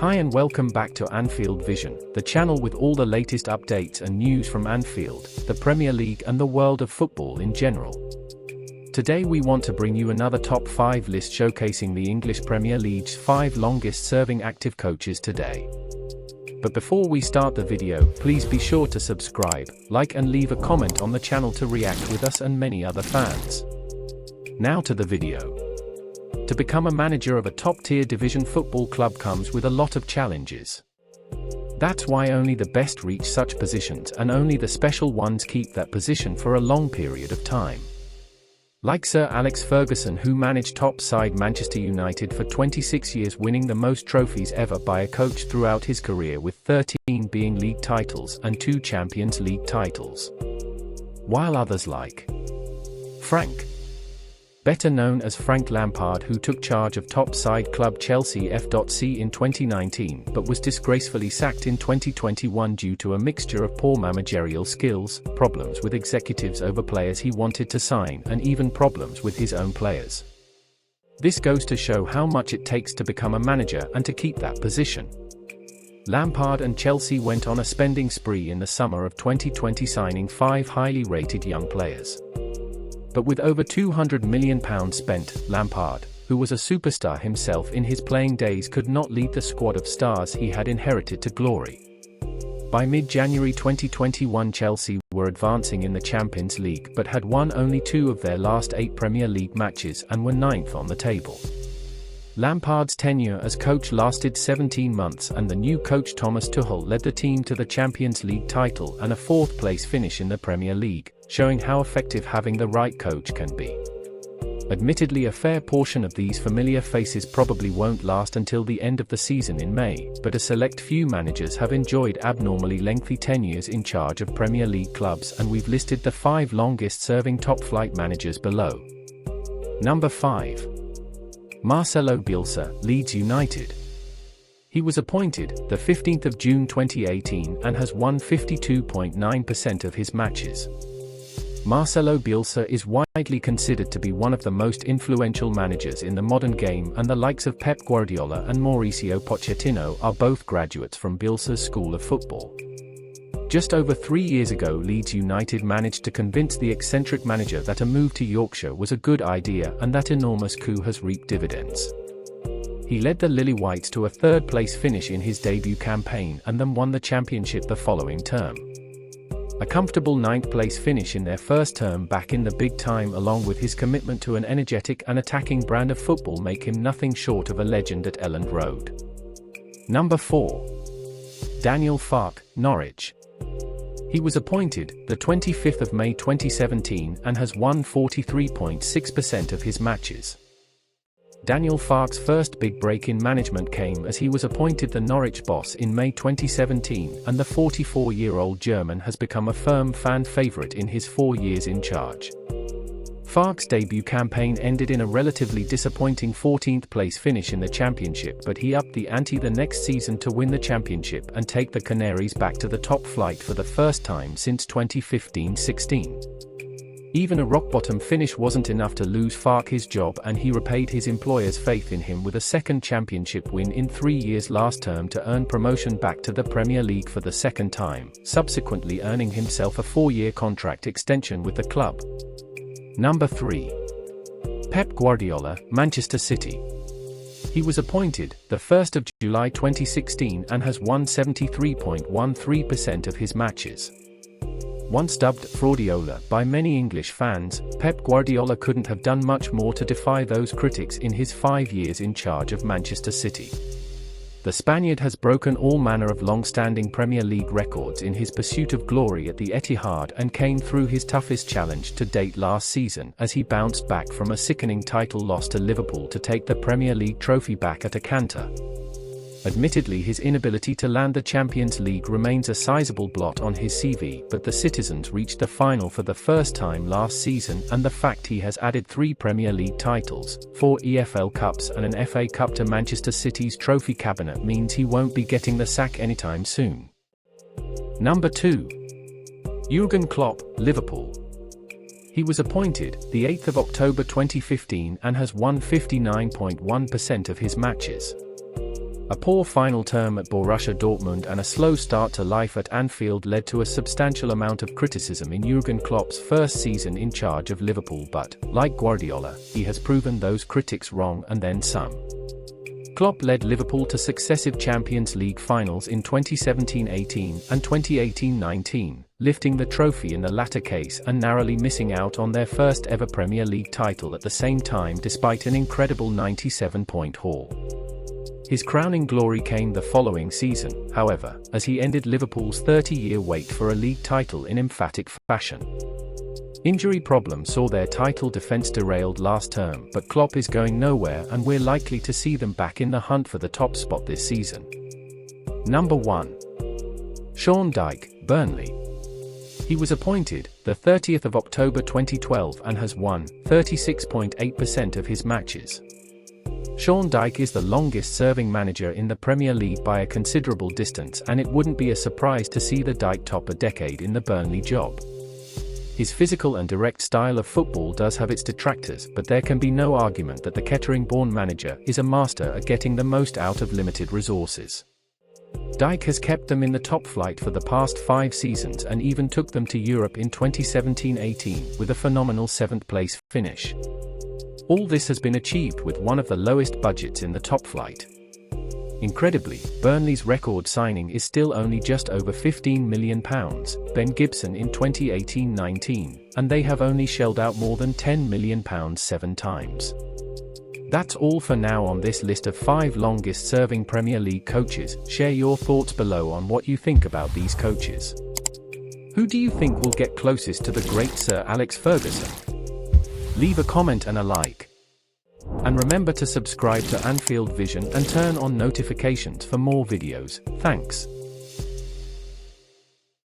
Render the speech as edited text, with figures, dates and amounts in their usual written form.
Hi and welcome back to Anfield Vision, the channel with all the latest updates and news from Anfield, the Premier League and the world of football in general. Today we want to bring you another top 5 list showcasing the English Premier League's 5 longest serving active coaches today. But before we start the video, please be sure to subscribe, like and leave a comment on the channel to react with us and many other fans. Now to the video. To become a manager of a top-tier division football club comes with a lot of challenges. That's why only the best reach such positions and only the special ones keep that position for a long period of time. Like Sir Alex Ferguson, who managed top side Manchester United for 26 years, winning the most trophies ever by a coach throughout his career, with 13 being league titles and 2 Champions League titles. While others like Frank, better known as Frank Lampard, who took charge of top side club Chelsea FC in 2019 but was disgracefully sacked in 2021 due to a mixture of poor managerial skills, problems with executives over players he wanted to sign, and even problems with his own players. This goes to show how much it takes to become a manager and to keep that position. Lampard and Chelsea went on a spending spree in the summer of 2020, signing 5 highly rated young players. But with over £200 million spent, Lampard, who was a superstar himself in his playing days, could not lead the squad of stars he had inherited to glory. By mid-January 2021, Chelsea were advancing in the Champions League but had won only 2 of their last 8 Premier League matches and were 9th on the table. Lampard's tenure as coach lasted 17 months, and the new coach Thomas Tuchel led the team to the Champions League title and a 4th place finish in the Premier League, showing how effective having the right coach can be. Admittedly, a fair portion of these familiar faces probably won't last until the end of the season in May, but a select few managers have enjoyed abnormally lengthy tenures in charge of Premier League clubs, and we've listed the 5 longest-serving top-flight managers below. Number 5. Marcelo Bielsa, Leeds United. He was appointed the 15th of June 2018 and has won 52.9% of his matches. Marcelo Bielsa is widely considered to be one of the most influential managers in the modern game, and the likes of Pep Guardiola and Mauricio Pochettino are both graduates from Bielsa's School of Football. Just over 3 years ago, Leeds United managed to convince the eccentric manager that a move to Yorkshire was a good idea, and that enormous coup has reaped dividends. He led the Lilywhites to a 3rd place finish in his debut campaign and then won the championship the following term. A comfortable 9th place finish in their first term back in the big time, along with his commitment to an energetic and attacking brand of football, make him nothing short of a legend at Elland Road. Number 4. Daniel Farke, Norwich. He was appointed the 25th of May 2017 and has won 43.6% of his matches. Daniel Farke's first big break in management came as he was appointed the Norwich boss in May 2017, and the 44-year-old German has become a firm fan favourite in his 4 years in charge. Farke's debut campaign ended in a relatively disappointing 14th place finish in the championship, but he upped the ante the next season to win the championship and take the Canaries back to the top flight for the first time since 2015-16. Even a rock-bottom finish wasn't enough to lose Farke his job, and he repaid his employers' faith in him with a 2nd championship win in 3 years last term to earn promotion back to the Premier League for the 2nd time, subsequently earning himself a 4-year contract extension with the club. Number 3. Pep Guardiola, Manchester City. He was appointed the 1st of July 2016 and has won 73.13% of his matches. Once dubbed Fraudiola by many English fans, Pep Guardiola couldn't have done much more to defy those critics in his 5 years in charge of Manchester City. The Spaniard has broken all manner of long-standing Premier League records in his pursuit of glory at the Etihad, and came through his toughest challenge to date last season as he bounced back from a sickening title loss to Liverpool to take the Premier League trophy back at a canter. Admittedly, his inability to land the Champions League remains a sizable blot on his CV, but the citizens reached the final for the first time last season, and the fact he has added 3 Premier League titles, 4 EFL Cups and an FA Cup to Manchester City's trophy cabinet means he won't be getting the sack anytime soon. Number 2. Jurgen Klopp, Liverpool. He was appointed the 8th of October 2015 and has won 59.1% of his matches. A poor final term at Borussia Dortmund and a slow start to life at Anfield led to a substantial amount of criticism in Jurgen Klopp's first season in charge of Liverpool, but, like Guardiola, he has proven those critics wrong and then some. Klopp led Liverpool to successive Champions League finals in 2017-18 and 2018-19, lifting the trophy in the latter case and narrowly missing out on their first ever Premier League title at the same time despite an incredible 97-point haul. His crowning glory came the following season, however, as he ended Liverpool's 30-year wait for a league title in emphatic fashion. Injury problems saw their title defense derailed last term, but Klopp is going nowhere and we're likely to see them back in the hunt for the top spot this season. Number 1. Sean Dyche, Burnley. He was appointed the 30th of October 2012 and has won 36.8% of his matches. Sean Dyche is the longest-serving manager in the Premier League by a considerable distance, and it wouldn't be a surprise to see the Dyche top a decade in the Burnley job. His physical and direct style of football does have its detractors, but there can be no argument that the Kettering-born manager is a master at getting the most out of limited resources. Dyche has kept them in the top flight for the past 5 seasons and even took them to Europe in 2017-18 with a phenomenal 7th-place finish. All this has been achieved with one of the lowest budgets in the top flight. Incredibly, Burnley's record signing is still only just over £15 million, Ben Gibson in 2018-19, and they have only shelled out more than £10 million 7 times. That's all for now on this list of 5 longest-serving Premier League coaches. Share your thoughts below on what you think about these coaches. Who do you think will get closest to the great Sir Alex Ferguson? Leave a comment and a like. And remember to subscribe to Anfield Vision and turn on notifications for more videos. Thanks.